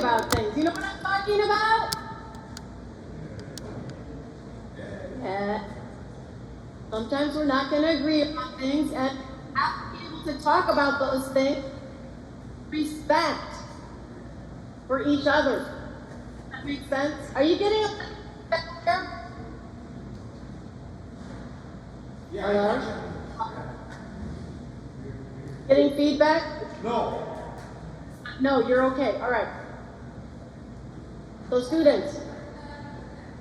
about things. You know what I'm talking about? Yeah. Sometimes we're not going to agree about things, and have to be able to talk about those things. Respect for each other. Does that make sense? Are you getting a there? Yeah. Getting feedback? No. No, you're okay. All right. So students,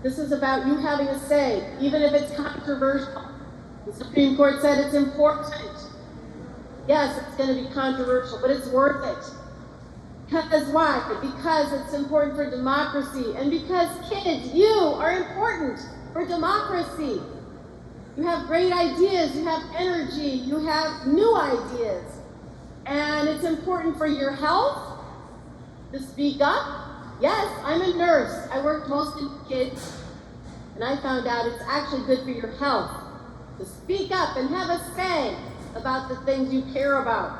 this is about you having a say, even if it's controversial. The Supreme Court said it's important. Yes, it's going to be controversial, but it's worth it. Because why? Because it's important for democracy, and because kids, you are important for democracy. You have great ideas, you have energy, you have new ideas. And it's important for your health to speak up. Yes, I'm a nurse. I work mostly with kids. And I found out it's actually good for your health to speak up and have a say about the things you care about.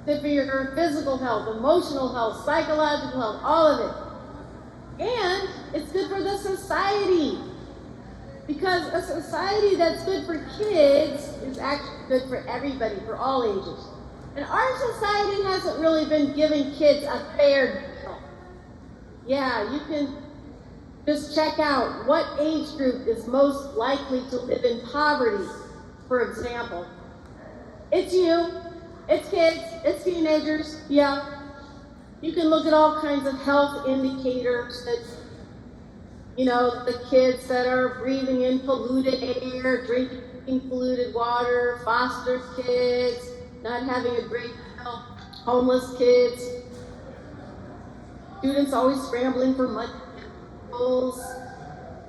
Good for your physical health, emotional health, psychological health, all of it. And it's good for the society. Because a society that's good for kids is actually good for everybody, for all ages. And our society hasn't really been giving kids a fair deal. Yeah, you can just check out what age group is most likely to live in poverty, for example. It's you, it's kids, it's teenagers, yeah. You can look at all kinds of health indicators that, you know, the kids that are breathing in polluted air, drinking polluted water, foster kids, not having a great health, homeless kids, students always scrambling for money. So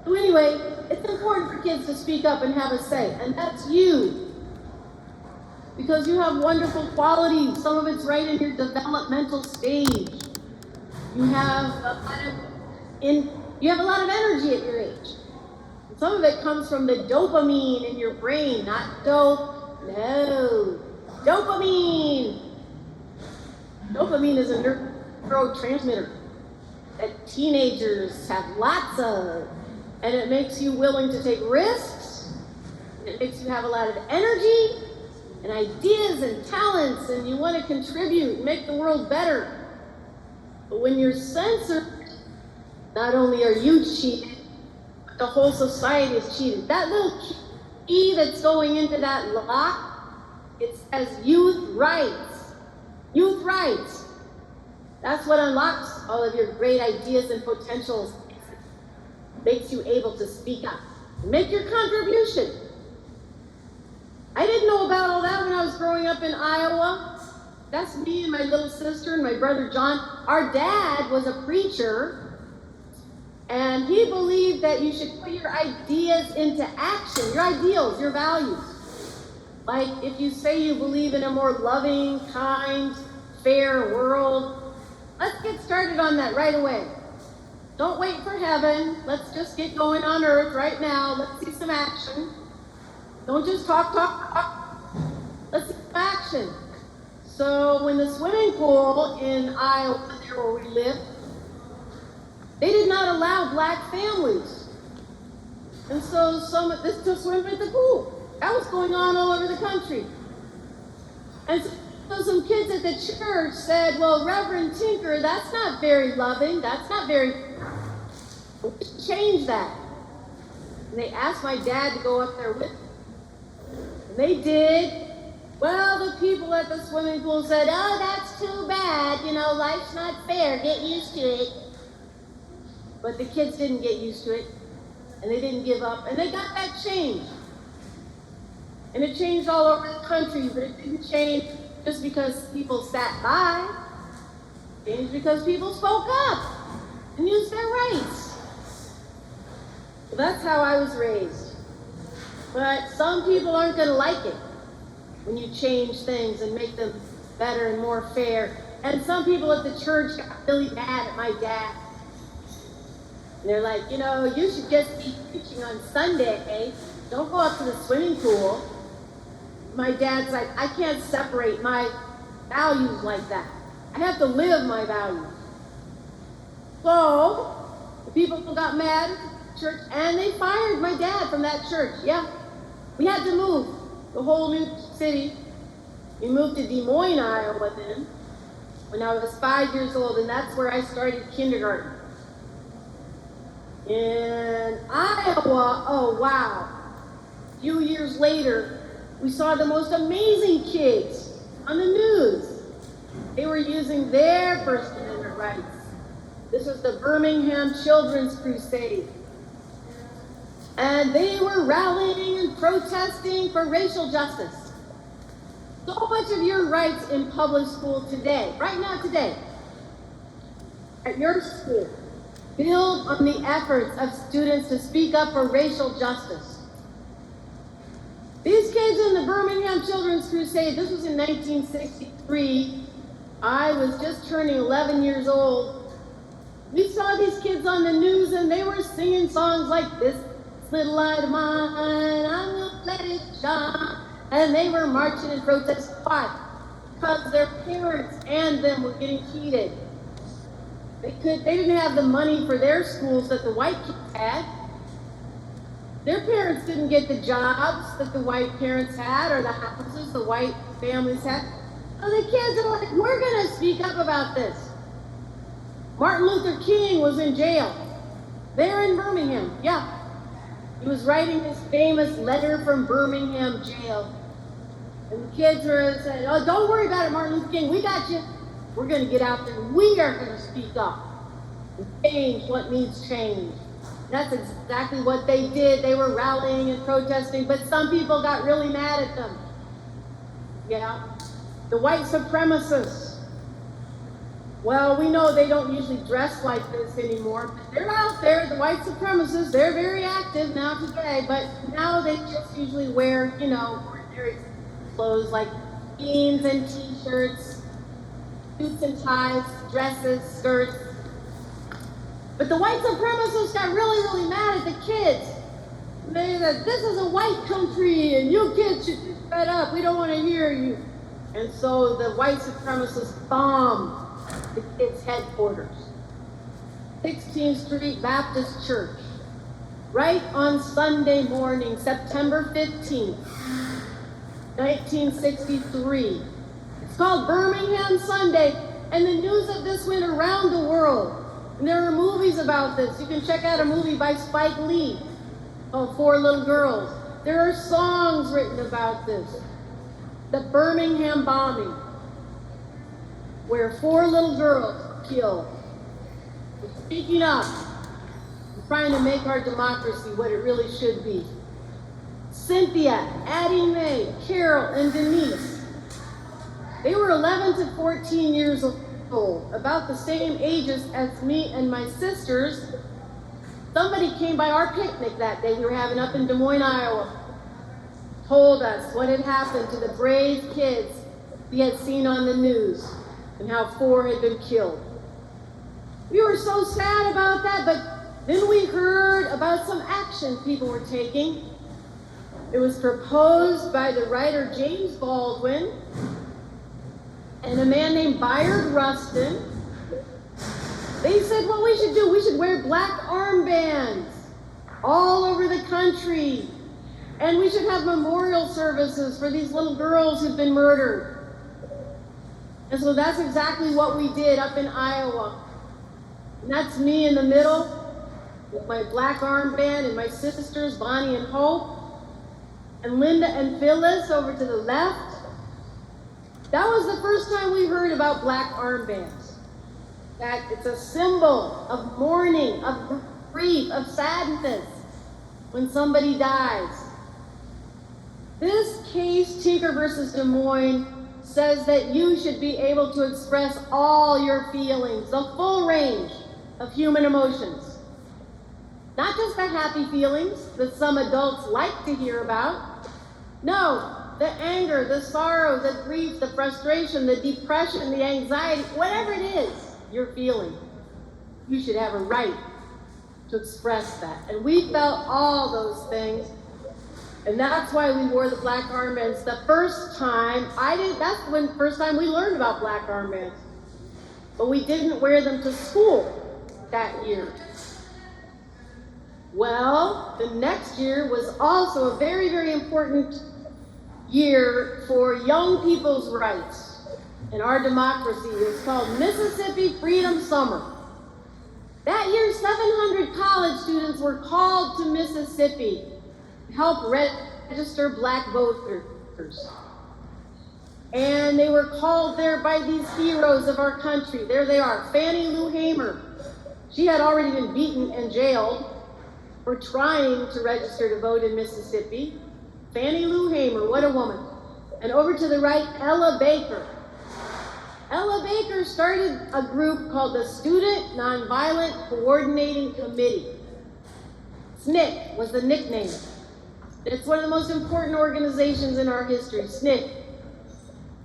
anyway, it's important for kids to speak up and have a say, and that's you. Because you have wonderful qualities. Some of it's right in your developmental stage. You have a lot of energy at your age. And some of it comes from the dopamine in your brain, not dope. No, dopamine. Dopamine is a neurotransmitter that teenagers have lots of, and it makes you willing to take risks. It makes you have a lot of energy and ideas and talents, and you want to contribute and make the world better. But when you're censored, not only are you cheated, but the whole society is cheated. That little key that's going into that lock, it says youth rights. Youth rights. That's what unlocks all of your great ideas and potentials. Makes you able to speak up. Make your contribution. I didn't know about all that when I was growing up in Iowa. That's me and my little sister and my brother John. Our dad was a preacher, and he believed that you should put your ideas into action, your ideals, your values. Like if you say you believe in a more loving, kind, fair world, let's get started on that right away. Don't wait for heaven. Let's just get going on earth right now. Let's see some action. Don't just talk. Let's see some action. So when the swimming pool in Iowa, there where we live, they did not allow black families. And so this to swim at the pool. That was going on all over the country. And so some kids at the church said, well, Reverend Tinker, that's not very loving. That's not very... Change that. And they asked my dad to go up there with them. And they did. Well, the people at the swimming pool said, oh, that's too bad. You know, life's not fair. Get used to it. But the kids didn't get used to it. And they didn't give up. And they got that change. And it changed all over the country, but it didn't change just because people sat by. It changed because people spoke up and used their rights. So that's how I was raised. But some people aren't going to like it when you change things and make them better and more fair. And some people at the church got really mad at my dad. And they're like, you know, you should just be preaching on Sunday. Don't go up to the swimming pool. My dad's like, I can't separate my values like that. I have to live my values. So the people got mad at the church and they fired my dad from that church. Yeah. We had to move the whole new city. We moved to Des Moines, Iowa then, when I was 5 years old, and that's where I started kindergarten. In Iowa, oh wow. A few years later, we saw the most amazing kids on the news. They were using their First Amendment rights. This was the Birmingham Children's Crusade. And they were rallying and protesting for racial justice. So much of your rights in public school today, right now today, at your school, build on the efforts of students to speak up for racial justice. These kids in the Birmingham Children's Crusade, this was in 1963. I was just turning 11 years old. We saw these kids on the news and they were singing songs like this little light of mine, I'm gonna let it shine. And they were marching and protesting. Why? Because their parents and them were getting cheated. They didn't have the money for their schools that the white kids had. Their parents didn't get the jobs that the white parents had or the houses the white families had. So the kids are like, we're gonna speak up about this. Martin Luther King was in jail. There in Birmingham, yeah. He was writing his famous letter from Birmingham jail. And the kids were saying, oh, don't worry about it, Martin Luther King, we got you. We're gonna get out there, we are gonna speak up and change what needs change. That's exactly what they did. They were rallying and protesting, but some people got really mad at them. Yeah, the white supremacists. Well, we know they don't usually dress like this anymore, but they're out there, the white supremacists, they're very active now today, but now they just usually wear, ordinary clothes like jeans and t-shirts, suits and ties, dresses, skirts. But the white supremacists got really, really mad at the kids. They said, this is a white country and you kids should be fed up, we don't want to hear you. And so the white supremacists bombed the kids' headquarters, 16th Street Baptist Church, right on Sunday morning, September 15th, 1963. It's called Birmingham Sunday, and the news of this went around the world. And there are movies about this. You can check out a movie by Spike Lee called Four Little Girls. There are songs written about this. The Birmingham bombing, where 4 little girls were killed. We're speaking up and trying to make our democracy what it really should be. Cynthia, Addie Mae, Carol, and Denise. They were 11 to 14 years old, about the same ages as me and my sisters. Somebody came by our picnic that day we were having up in Des Moines, Iowa, told us what had happened to the brave kids we had seen on the news and how 4 had been killed. We were so sad about that, but then we heard about some action people were taking. It was proposed by the writer James Baldwin and a man named Bayard Rustin. They said what we should do, we should wear black armbands all over the country. And we should have memorial services for these little girls who've been murdered. And so that's exactly what we did up in Iowa. And that's me in the middle with my black armband and my sisters, Bonnie and Hope, and Linda and Phyllis over to the left. That was the first time we heard about black armbands. That it's a symbol of mourning, of grief, of sadness when somebody dies. This case, Tinker versus Des Moines, says that you should be able to express all your feelings, the full range of human emotions. Not just the happy feelings that some adults like to hear about. No, the anger, the sorrow, the grief, the frustration, the depression, the anxiety, whatever it is you're feeling, you should have a right to express that. And we felt all those things. And that's why we wore the black armbands. The first time, that's the first time we learned about black armbands. But we didn't wear them to school. that year? Well, the next year was also a very, very important year for young people's rights in our democracy. It was called Mississippi Freedom Summer. That year, 700 college students were called to Mississippi to help register black voters. And they were called there by these heroes of our country. There they are, Fannie Lou Hamer. She had already been beaten and jailed for trying to register to vote in Mississippi. Fannie Lou Hamer, what a woman. And over to the right, Ella Baker. Ella Baker started a group called the Student Nonviolent Coordinating Committee. SNCC was the nickname. It's one of the most important organizations in our history, SNCC.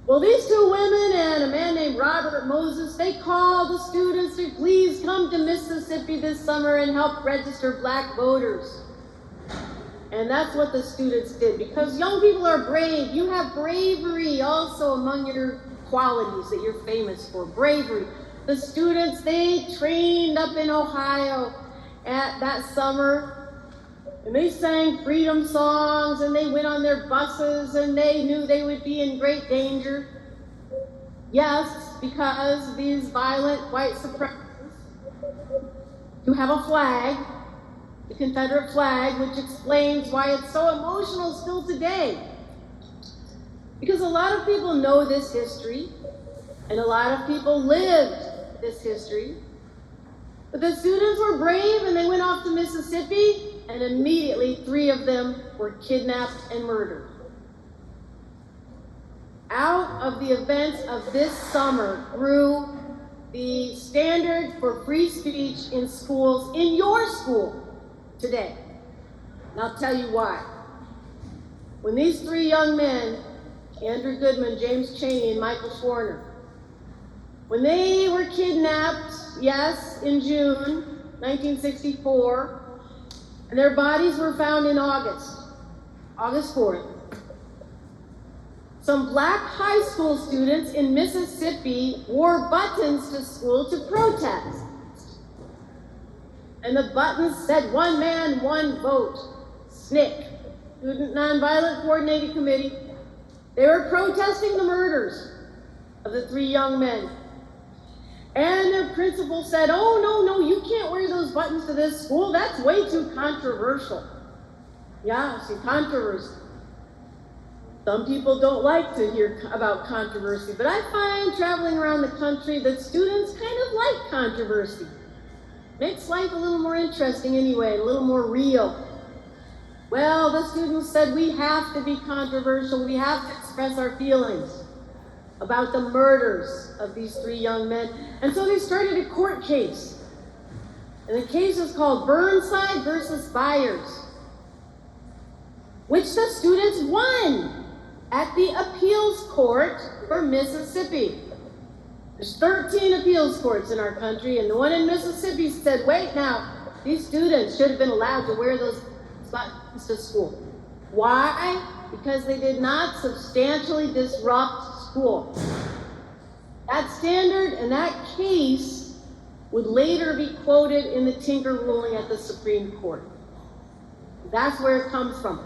Well, these two women and a man named Robert Moses, they called the students to please come to Mississippi this summer and help register black voters. And that's what the students did, because young people are brave. You have bravery also among your qualities that you're famous for, bravery. The students, they trained up in Ohio at that summer, and they sang freedom songs, and they went on their buses, and they knew they would be in great danger. Yes, because these violent white supremacists, you have a flag, the Confederate flag, which explains why it's so emotional still today. Because a lot of people know this history, and a lot of people lived this history. But the students were brave, and they went off to Mississippi, and immediately 3 of them were kidnapped and murdered. Out of the events of this summer grew the standard for free speech in schools, in your school today. And I'll tell you why. When these 3 young men, Andrew Goodman, James Chaney, and Michael Schwerner, when they were kidnapped, yes, in June 1964, and their bodies were found in August 4th. Some black high school students in Mississippi wore buttons to school to protest. And the buttons said, "One man, one vote." SNCC, Student Nonviolent Coordinating Committee. They were protesting the murders of the 3 young men. And their principal said, "Oh, no, you can't wear those buttons to this school. That's way too controversial." Yeah, see, controversy. Some people don't like to hear about controversy, but I find traveling around the country that students kind of like controversy. Makes life a little more interesting anyway, a little more real. Well, the students said, we have to be controversial. We have to express our feelings about the murders of these 3 young men. And so they started a court case. And the case is called Burnside versus Byers, which the students won at the appeals court for Mississippi. There's 13 appeals courts in our country, and the one in Mississippi said, wait now, these students should have been allowed to wear those buttons to school. Why? Because they did not substantially disrupt school. That standard and that case would later be quoted in the Tinker ruling at the Supreme Court. That's where it comes from.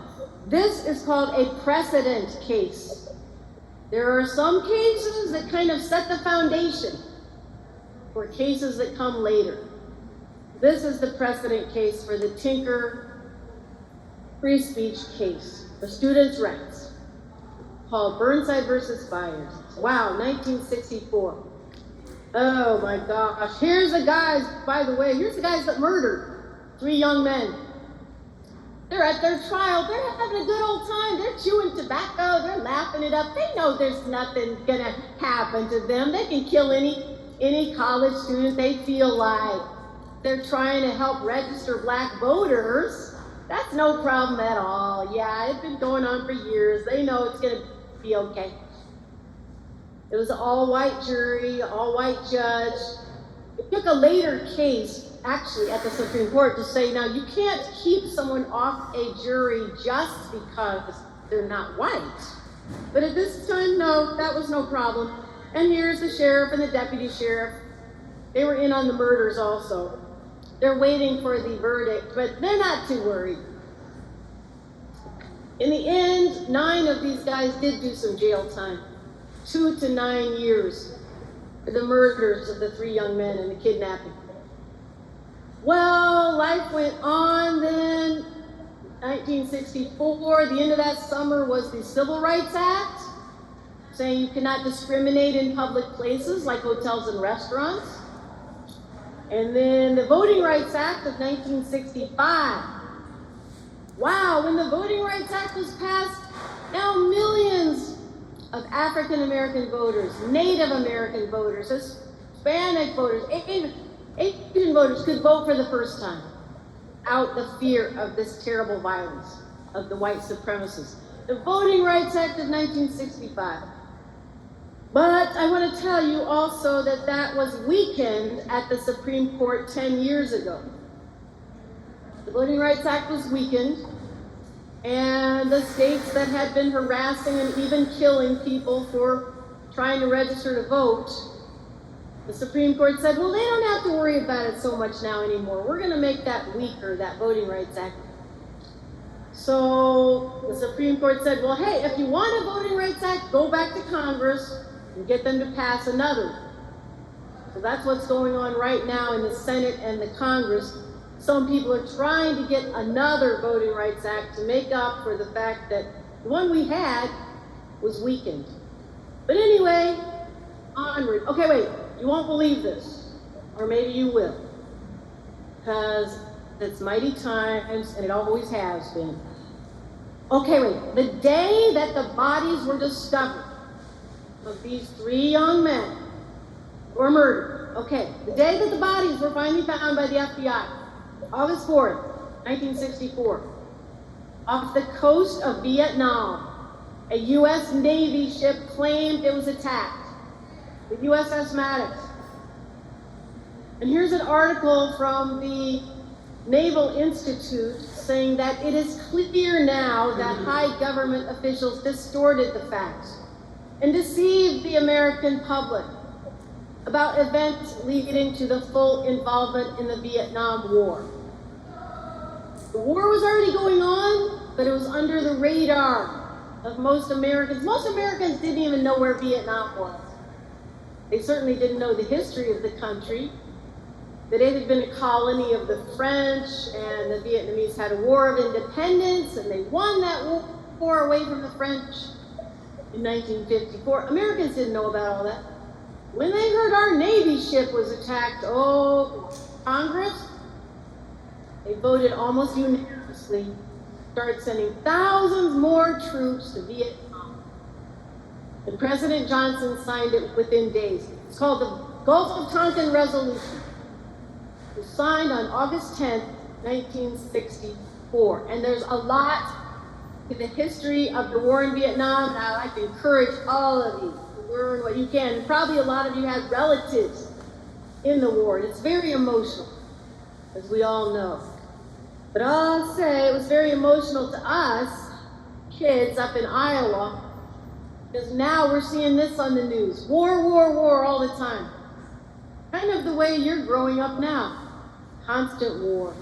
This is called a precedent case. There are some cases that kind of set the foundation for cases that come later. This is the precedent case for the Tinker free speech case for students' rights, called Burnside versus Byers. Wow, 1964. Oh my gosh. Here's the guys, by the way, here's the guys that murdered 3 young men. They're at their trial. They're having a good old time. They're chewing tobacco. They're laughing it up. They know there's nothing gonna happen to them. They can kill any college student they feel like. They're trying to help register black voters. That's no problem at all. Yeah, it's been going on for years. They know it's gonna be okay. It was an all-white jury, all-white judge. It took a later case, actually, at the Supreme Court to say, now you can't keep someone off a jury just because they're not white. But at this time, no, that was no problem. And here's the sheriff and the deputy sheriff. They were in on the murders also. They're waiting for the verdict, but they're not too worried. In the end, 9 of these guys did do some jail time. 2 to 9 years for the murders of the 3 young men and the kidnapping. Well, life went on then. 1964, the end of that summer was the Civil Rights Act, saying you cannot discriminate in public places like hotels and restaurants. And then the Voting Rights Act of 1965. Wow, when the Voting Rights Act was passed, now millions of African American voters, Native American voters, Hispanic voters, Asian voters could vote for the first time, out the fear of this terrible violence of the white supremacists. The Voting Rights Act of 1965. But I want to tell you also that that was weakened at the Supreme Court 10 years ago. The Voting Rights Act was weakened, and the states that had been harassing and even killing people for trying to register to vote, the Supreme Court said, well, they don't have to worry about it so much now anymore. We're going to make that weaker, that Voting Rights Act. So the Supreme Court said, well, hey, if you want a Voting Rights Act, go back to Congress and get them to pass another. So that's what's going on right now in the Senate and the Congress. Some people are trying to get another Voting Rights Act to make up for the fact that the one we had was weakened. But anyway, onward. Okay, wait, you won't believe this, or maybe you will, because it's mighty times, and it always has been. Okay, wait, the day that the bodies were discovered of these 3 young men were murdered, okay, the day that the bodies were finally found by the FBI, August 4th, 1964, off the coast of Vietnam, a U.S. Navy ship claimed it was attacked, the USS Maddox. And here's an article from the Naval Institute saying that it is clear now that high government officials distorted the facts and deceived the American public about events leading to the full involvement in the Vietnam War. The war was already going on, but it was under the radar of most Americans. Most Americans didn't even know where Vietnam was. They certainly didn't know the history of the country, that it had been a colony of the French, and the Vietnamese had a war of independence, and they won that war away from the French in 1954. Americans didn't know about all that. When they heard our Navy ship was attacked, Congress, they voted almost unanimously, started sending thousands more troops to Vietnam. And President Johnson signed it within days. It's called the Gulf of Tonkin Resolution. It was signed on August 10th, 1964. And there's a lot in the history of the war in Vietnam, and I'd like to encourage all of you to learn what you can. Probably a lot of you have relatives in the war, and it's very emotional, as we all know. But I'll say it was very emotional to us, kids up in Iowa, because now we're seeing this on the news. War, war, war all the time. Kind of the way you're growing up now. Constant war.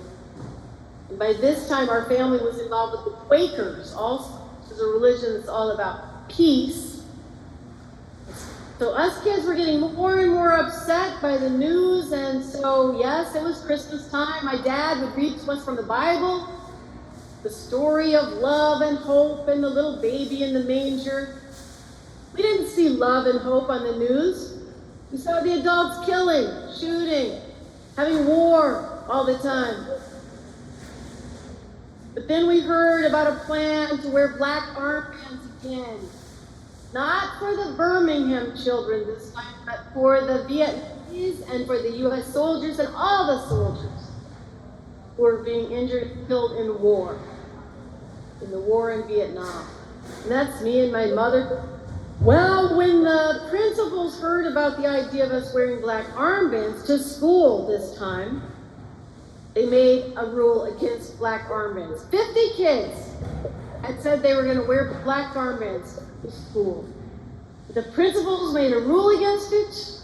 And by this time, our family was involved with the Quakers also, which is a religion that's all about peace. So us kids were getting more and more upset by the news, and so yes, it was Christmas time. My dad would read to us from the Bible, the story of love and hope and the little baby in the manger. We didn't see love and hope on the news. We saw the adults killing, shooting, having war all the time. But then we heard about a plan to wear black armbands again. Not for the Birmingham children this time, but for the Vietnamese and for the U.S. soldiers and all the soldiers who were being injured and killed in the war in Vietnam. And that's me and my mother. Well, when the principals heard about the idea of us wearing black armbands to school this time, they made a rule against black armbands. 50 kids had said they were going to wear black armbands to school. The principals made a rule against it,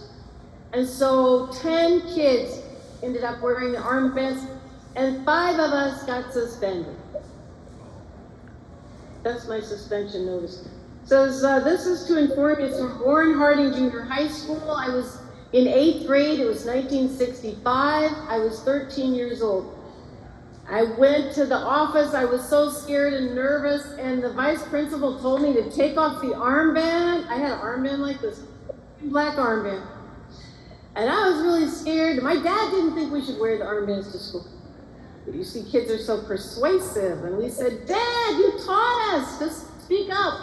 and so 10 kids ended up wearing the armbands, and 5 of us got suspended. That's my suspension notice. Says, this is to inform you, it's from Warren Harding Junior High School. I was in 8th grade, it was 1965. I was 13 years old. I went to the office, I was so scared and nervous, and the vice principal told me to take off the armband. I had an armband like this, black armband. And I was really scared. My dad didn't think we should wear the armbands to school. But you see, kids are so persuasive. And we said, Dad, you taught us to speak up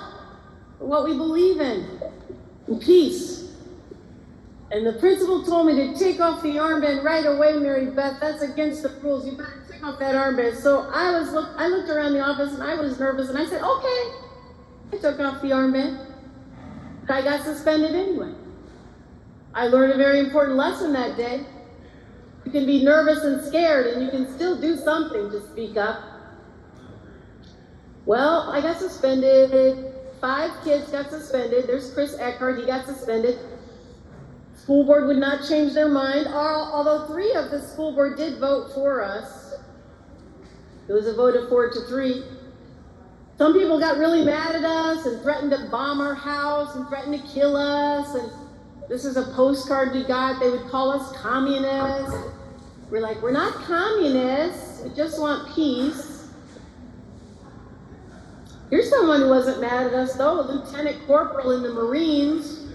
for what we believe in peace. And the principal told me to take off the armband right away, Mary Beth. That's against the rules. You better take off that armband. So I looked around the office and I was nervous and I said, okay. I took off the armband. But I got suspended anyway. I learned a very important lesson that day. You can be nervous and scared and you can still do something to speak up. Well, I got suspended. 5 kids got suspended. There's Chris Eckhart, he got suspended. School board would not change their mind, although 3 of the school board did vote for us. It was a vote of 4-3. Some people got really mad at us and threatened to bomb our house and threatened to kill us. And this is a postcard we got. They would call us communists. We're like, we're not communists. We just want peace. Here's someone who wasn't mad at us, though, a lieutenant corporal in the Marines.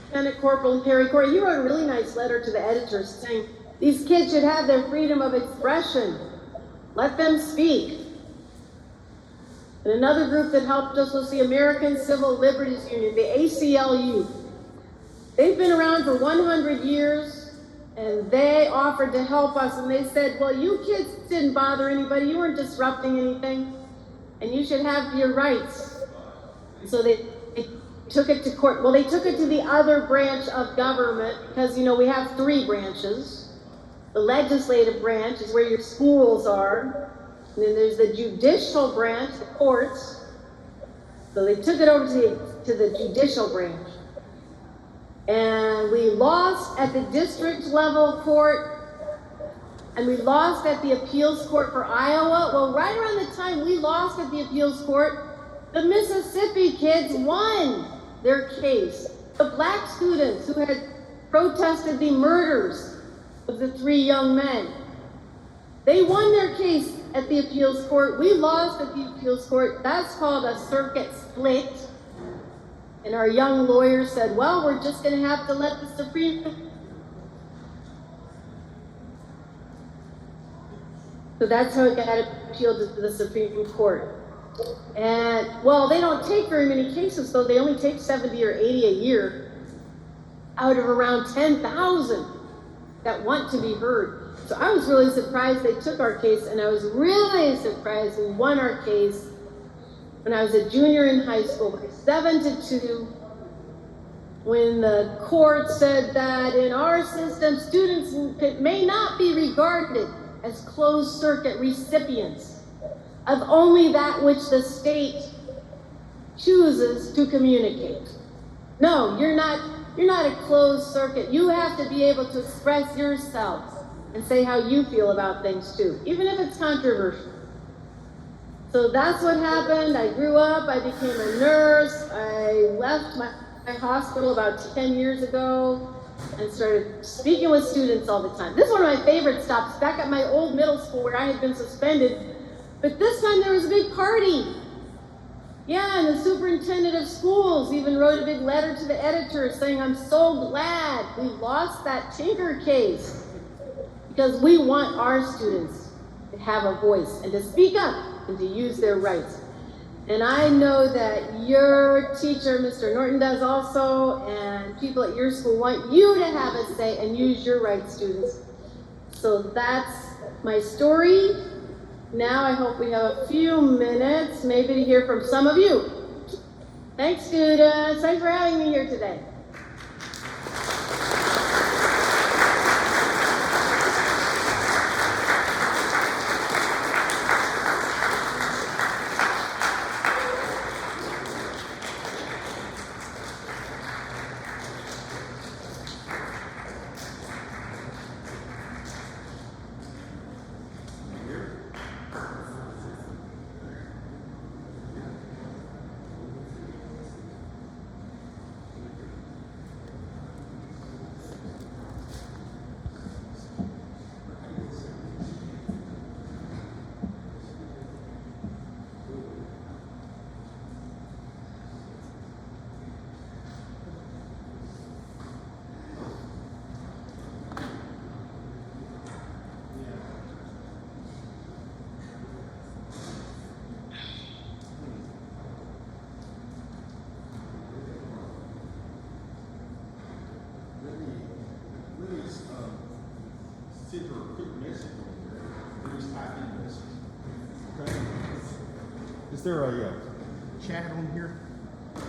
Lieutenant Corporal Harry Corey, he wrote a really nice letter to the editors saying, these kids should have their freedom of expression. Let them speak. And another group that helped us was the American Civil Liberties Union, the ACLU. They've been around for 100 years, and they offered to help us, and they said, well, you kids didn't bother anybody, you weren't disrupting anything, and you should have your rights. And so they took it to court. Well, they took it to the other branch of government because, we have 3 branches. The legislative branch is where your schools are. And then there's the judicial branch, the courts. So they took it over to the judicial branch. And we lost at the district level court. And we lost at the appeals court for Iowa. Well, right around the time we lost at the appeals court, the Mississippi kids won their case. The black students who had protested the murders of the 3 young men, they won their case at the appeals court. We lost at the appeals court. That's called a circuit split. And our young lawyer said, well, we're just going to have to let the Supreme Court. So that's how it got appealed to the Supreme Court. And, well, they don't take very many cases, though. They only take 70 or 80 a year out of around 10,000 that want to be heard. So I was really surprised they took our case, and I was really surprised we won our case when I was a junior in high school by 7-2, when the court said that in our system, students may not be regarded as closed circuit recipients of only that which the state chooses to communicate. No, you're not a closed circuit. You have to be able to express yourselves and say how you feel about things too, even if it's controversial. So that's what happened. I grew up, I became a nurse, I left my hospital about 10 years ago and started speaking with students all the time. This is one of my favorite stops, back at my old middle school where I had been suspended. But this time there was a big party. Yeah, and the superintendent of schools even wrote a big letter to the editor saying, I'm so glad we lost that Tinker case because we want our students to have a voice and to speak up and to use their rights. And I know that your teacher, Mr. Norton, does also, and people at your school want you to have a say and use your rights, students. So that's my story. Now I hope we have a few minutes, maybe to hear from some of you. Thanks, students. Thanks for having me here today. send her a quick message on there. Or just type in message. Okay? Is there a chat on here? Okay.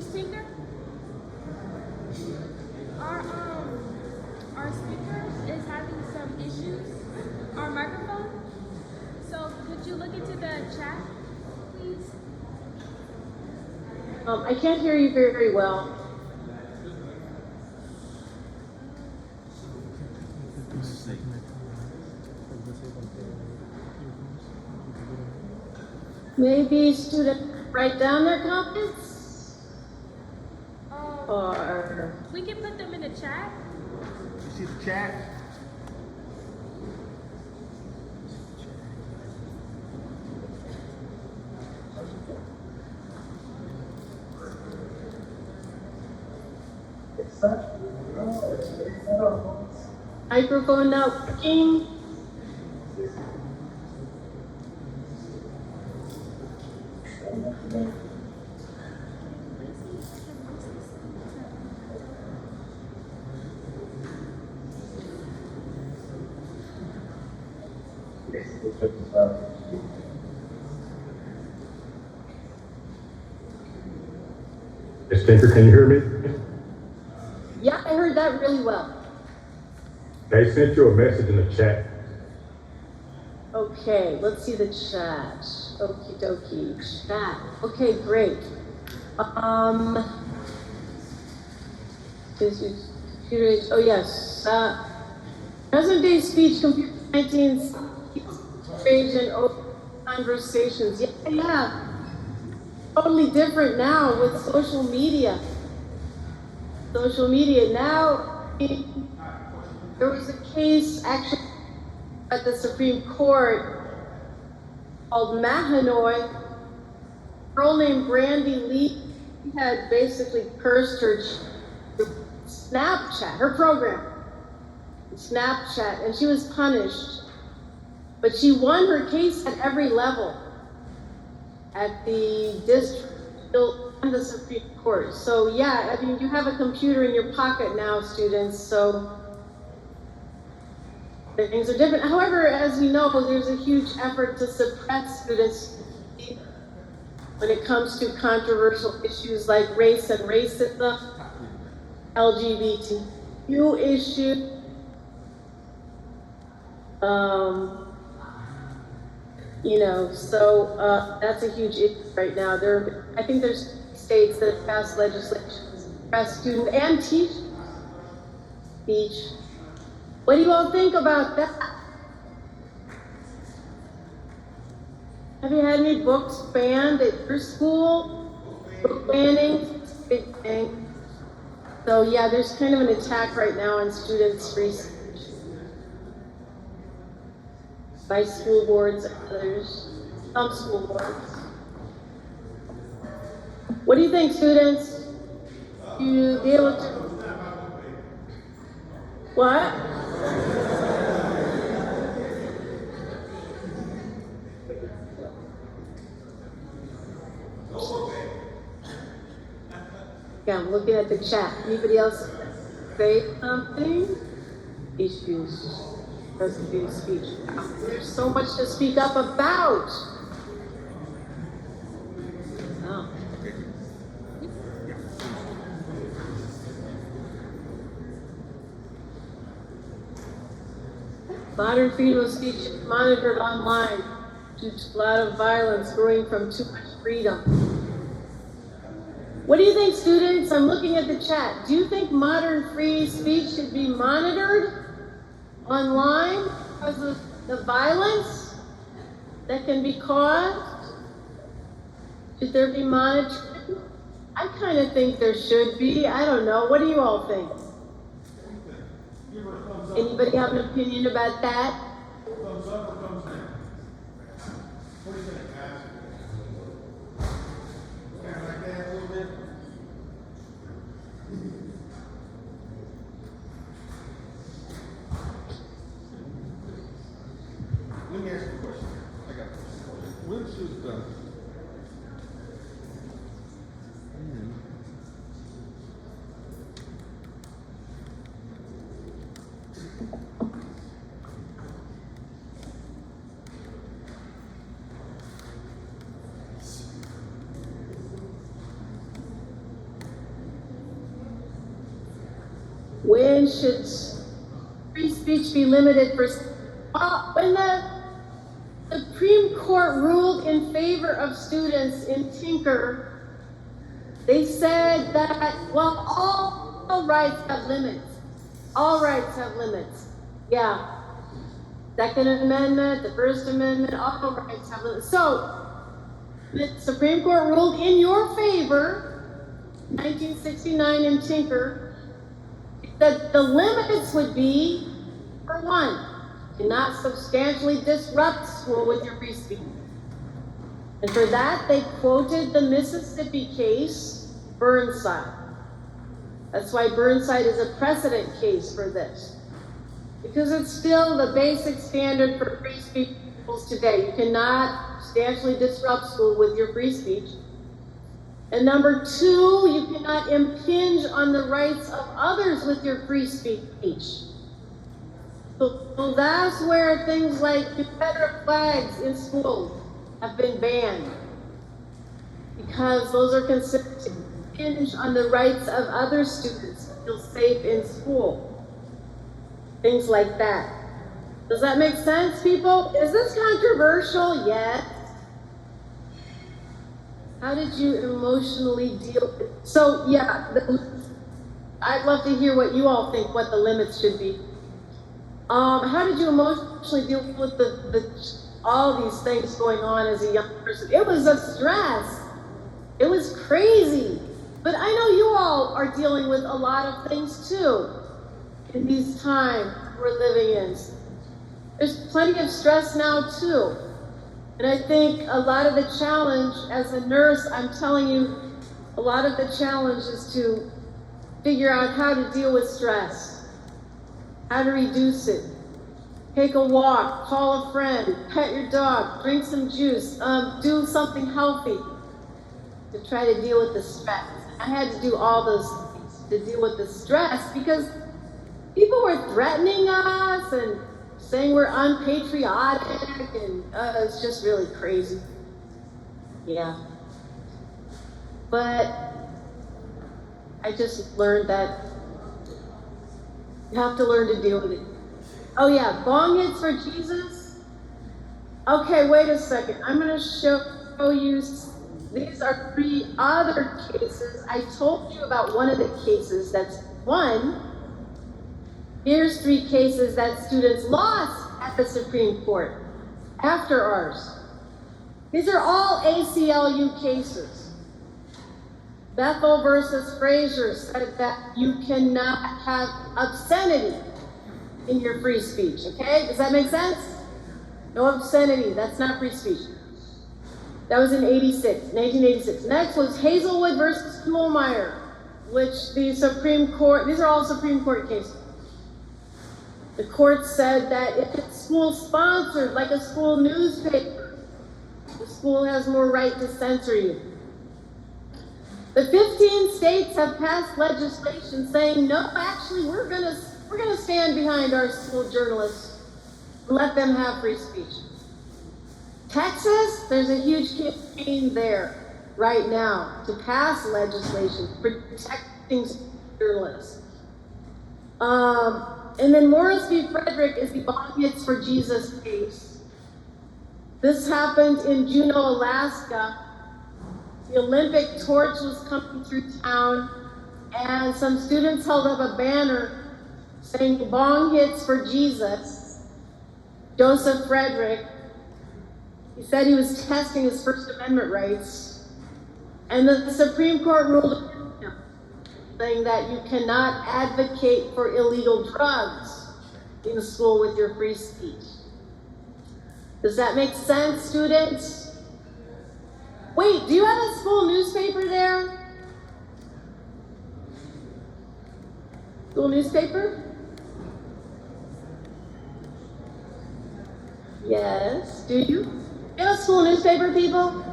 Speaker? Our speaker is having some issues. Our microphone. So could you look into the chat, please? I can't hear you very, very well. Maybe students write down their comments? Or We can put them in the chat. You see the chat? microphone not working? Miss Tinker, can you hear me? Yeah, I heard that really well. They sent you a message in the chat. Okay, let's see the chat. Okie dokie, chat. Okay, great. Oh yes. Present day speech, computer 19 page and open conversations. Yeah. Totally different now with social media. Social media now. There was a case actually at the Supreme Court called Mahanoy. A girl named Brandy Lee had basically cursed her Snapchat, her program, Snapchat, and she was punished. But she won her case at every level, at the district and the Supreme Court. So yeah, I mean, you have a computer in your pocket now, students, so things are different. However, as we know, there's a huge effort to suppress students when it comes to controversial issues like race and racism, LGBTQ issue, so that's a huge issue right now. I think there's states that have passed legislation to suppress student and teacher speech. What do you all think about that? Have you had any books banned at your school? Book banning, it's a big thing. So yeah, there's kind of an attack right now on students' free speech by school boards and others, some school boards. What do you think, students? You deal with what? Yeah, I'm looking at the chat. Anybody else say something? Issues, free speech. There's so much to speak up about. Oh. Modern freedom of speech is monitored online due to a lot of violence growing from too much freedom. What do you think, students? I'm looking at the chat. Do you think modern free speech should be monitored online because of the violence that can be caused? Should there be monitoring? I kind of think there should be. I don't know. What do you all think? Anybody have an opinion about that? Thumbs up or thumbs down? What do you think, guys? Kind of like that a little bit? Let me ask you a question. I got a question for you. When should when should free speech be limited for when the Supreme Court ruled in favor of students in Tinker, they said that, well, all rights have limits. All rights have limits. Yeah. Second Amendment, the First Amendment, all rights have limits. So, the Supreme Court ruled in your favor, 1969 in Tinker, that the limits would be, for one, to not substantially disrupt school with your free speech. And for that, they quoted the Mississippi case, Burnside. That's why Burnside is a precedent case for this. Because it's still the basic standard for free speech rules today. You cannot substantially disrupt school with your free speech. And number two, you cannot impinge on the rights of others with your free speech. So that's where things like Confederate flags in schools have been banned. Because those are considered to impinge on the rights of other students to feel safe in school. Things like that. Does that make sense, people? Is this controversial? Yes. How did you emotionally deal with it? So yeah, I'd love to hear what you all think, what the limits should be. How did you emotionally deal with all these things going on as a young person? It was a stress. It was crazy. But I know you all are dealing with a lot of things too in these times we're living in. There's plenty of stress now too. And I think a lot of the challenge as a nurse, I'm telling you, a lot of the challenge is to figure out how to deal with stress, how to reduce it. Take a walk, call a friend, pet your dog, drink some juice, do something healthy to try to deal with the stress. I had to do all those things to deal with the stress because people were threatening us and saying we're unpatriotic, and it's just really crazy. Yeah. But I just learned that you have to learn to deal with it. Oh yeah, bong hits for Jesus. Okay, wait a second. I'm gonna show you These are 3 other cases. I told you about one of the cases. That's one. Here's 3 cases that students lost at the Supreme Court after ours. These are all ACLU cases. Bethel versus Frazier said that you cannot have obscenity in your free speech, okay? Does that make sense? No obscenity, that's not free speech. That was in 1986. Next was Hazelwood versus Kuhlmeyer, which the Supreme Court, these are all Supreme Court cases. The court said that if it's school sponsored, like a school newspaper, the school has more right to censor you. The 15 states have passed legislation saying, no, actually, we're gonna stand behind our school journalists and let them have free speech. Texas, there's a huge campaign there right now to pass legislation protecting journalists. And then Morris v. Frederick is the Bong Hits for Jesus case. This happened in Juneau, Alaska. The Olympic torch was coming through town, and some students held up a banner saying Bong Hits for Jesus. Joseph Frederick, he said he was testing his First Amendment rights, and the Supreme Court ruled against him, saying that you cannot advocate for illegal drugs in the school with your free speech. Does that make sense, students? Wait, do you have a school newspaper there? School newspaper? Yes, do you? You have a school newspaper, people?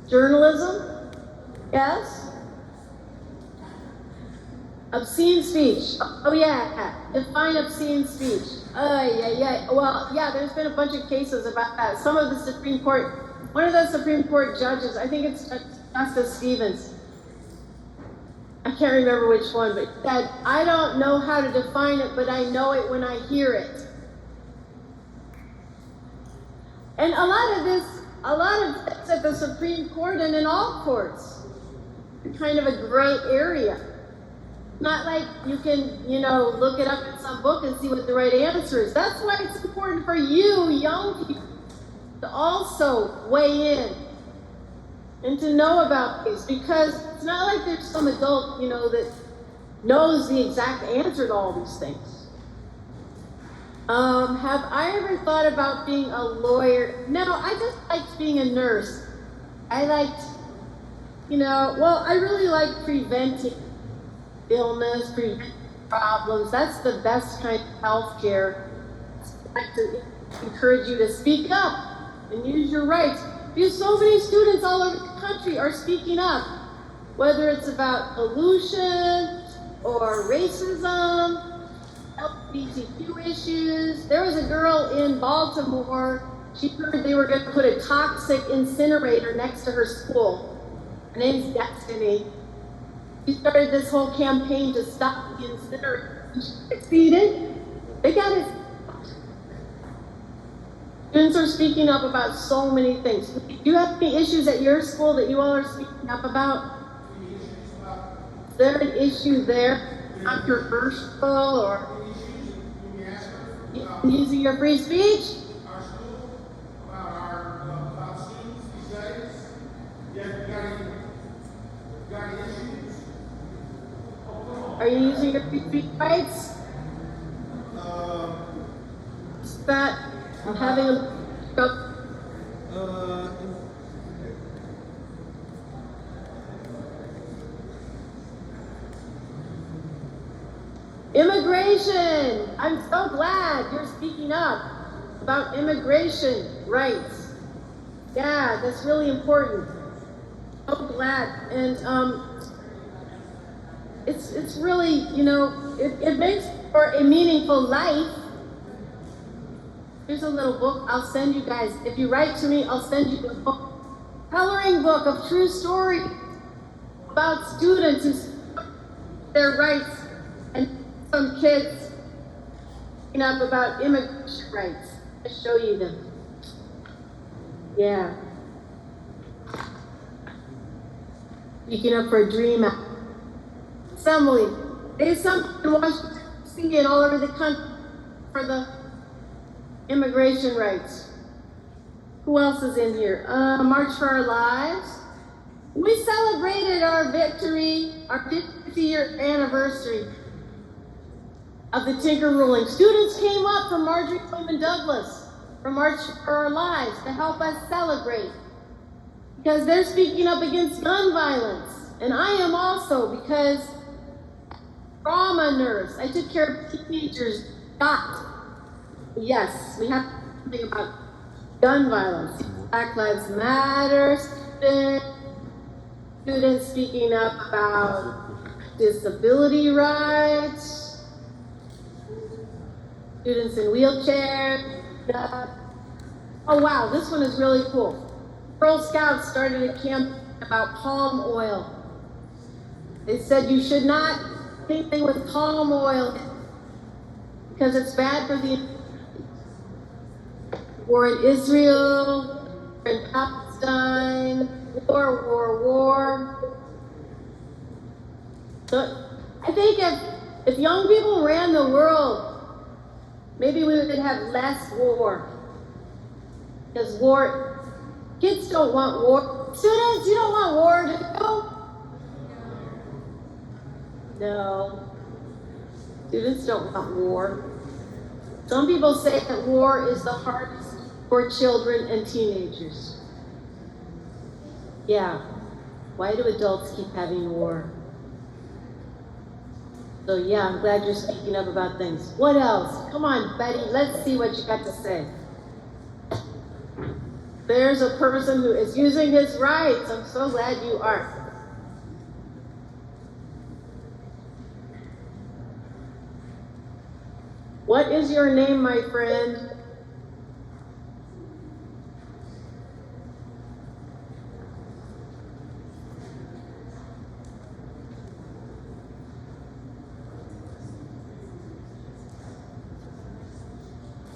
Journalism? Yes? Obscene speech. Oh yeah, define obscene speech. Yeah. Well, yeah, there's been a bunch of cases about that. Some of the Supreme Court, one of the Supreme Court judges, I think it's Justice Stevens, I can't remember which one, but said, I don't know how to define it, but I know it when I hear it. And a lot of things at the Supreme Court and in all courts, kind of a gray area. Not like you can, look it up in some book and see what the right answer is. That's why it's important for you, young people, to also weigh in and to know about these, because it's not like there's some adult, that knows the exact answer to all these things. Have I ever thought about being a lawyer? No, I just liked being a nurse. I liked, I really like preventing illness, preventing problems. That's the best kind of healthcare. I like to encourage you to speak up and use your rights. Because so many students all over the country are speaking up, whether it's about pollution or racism, LGBTQ issues. There was a girl in Baltimore, she heard they were going to put a toxic incinerator next to her school. Her name's Destiny. She started this whole campaign to stop the incinerator. She succeeded. They got it. Students are speaking up about so many things. Do you have any issues at your school that you all are speaking up about? Is there an issue there, controversial, or using your free speech? Our school, about students these days. You got any issues? Are you using your free speech rights? Is that having a immigration. I'm so glad you're speaking up about immigration rights. Yeah, that's really important. So glad. And it's really, it makes for a meaningful life. Here's a little book I'll send you guys. If you write to me, I'll send you a book. Coloring book of true story about students who spoke their rights, and some kids speaking up about immigration rights. I'll show you them. Yeah. speaking up for Dream Assembly. There's some in Washington, D.C. and all over the country for the immigration rights. Who else is in here? March for Our Lives. We celebrated our victory, our 50-year anniversary of the Tinker ruling. Students came up from Marjorie Stoneman Douglas for March for Our Lives to help us celebrate, because they're speaking up against gun violence. And I am also, because trauma nurse, I took care of teenagers got. Yes, we have to think about gun violence. Black Lives Matter, students speaking up about disability rights, students in wheelchairs. Oh wow, this one is really cool. Girl Scouts started a campaign about palm oil. They said you should not do anything with palm oil because it's bad for the war in Israel, in Palestine, war. So I think if young people ran the world, maybe we would have less war. Because war, kids don't want war. Students, you don't want war, do you? No. Students don't want war. Some people say that war is the hardest for children and teenagers. Yeah. Why do adults keep having war? So yeah, I'm glad you're speaking up about things. What else? Come on, Betty, let's see what you got to say. There's a person who is using his rights. I'm so glad you are. What is your name, my friend?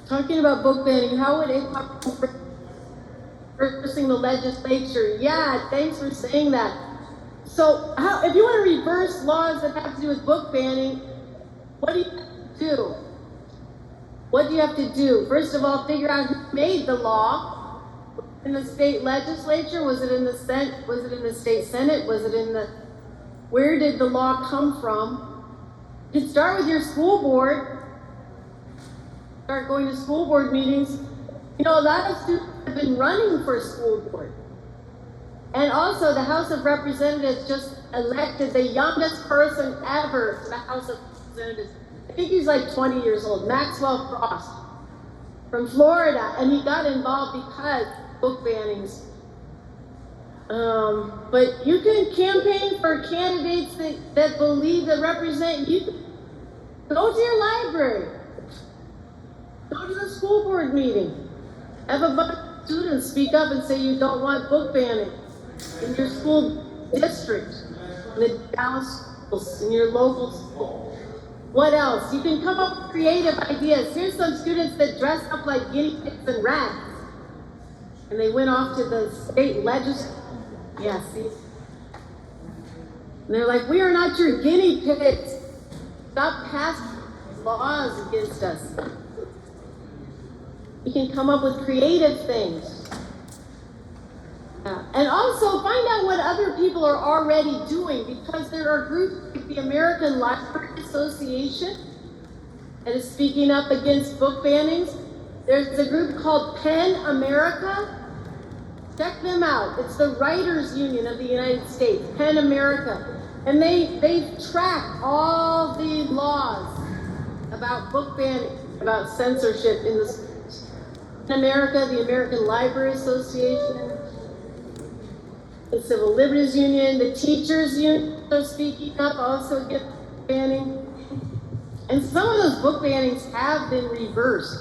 Talking about book banning, how would it reversing the legislature? Yeah, thanks for saying that. So if you want to reverse laws that have to do with book banning, what do you have to do? What do you have to do? First of all, figure out who made the law. In the state legislature? Was it in the Senate? Was it in the state Senate? Was it in the... Where did the law come from? You can start with your school board. Start going to school board meetings. You know, a lot of students have been running for school board. And also, the House of Representatives just elected the youngest person ever to the House of Representatives. I think he's like 20 years old, Maxwell Frost from Florida, and he got involved because book bannings. But you can campaign for candidates that believe, that represent you. Go to your library. Go to the school board meeting. Have a bunch of students speak up and say you don't want book banning in your school district, in the Dallas schools, in your local school. What else? You can come up with creative ideas. Here's some students that dressed up like guinea pigs and rats. And they went off to the state legislature. Yeah, see? And they're like, we are not your guinea pigs. Stop passing laws against us. You can come up with creative things. And also find out what other people are already doing, because there are groups like the American Library Association that is speaking up against book bannings. There's a group called PEN America. Check them out. It's the Writers Union of the United States, PEN America. And they track all the laws about book banning, about censorship in the schools. In America, the American Library Association, the Civil Liberties Union, the Teachers Union are speaking up also against banning. And some of those book bannings have been reversed.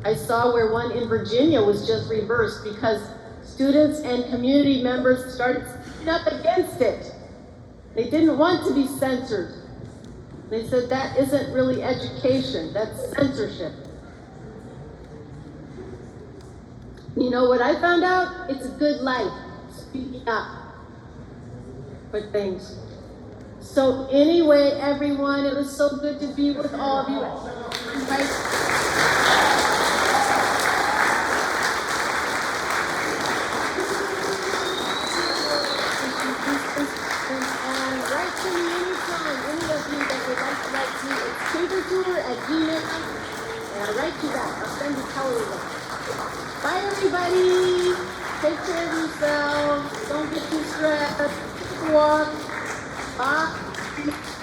I saw where one in Virginia was just reversed because students and community members started speaking up against it. They didn't want to be censored. They said that isn't really education, that's censorship. You know what I found out? It's a good life. Speaking up. for things. So anyway, everyone, it was so good to be with all of you. Right? And write to me anytime, any of you that would like to write to me. It's tinkertour@gmail. And I'll write you back. I'll send you telegram. Bye, everybody. Take care of yourselves. Don't get too stressed. Walk. Bye.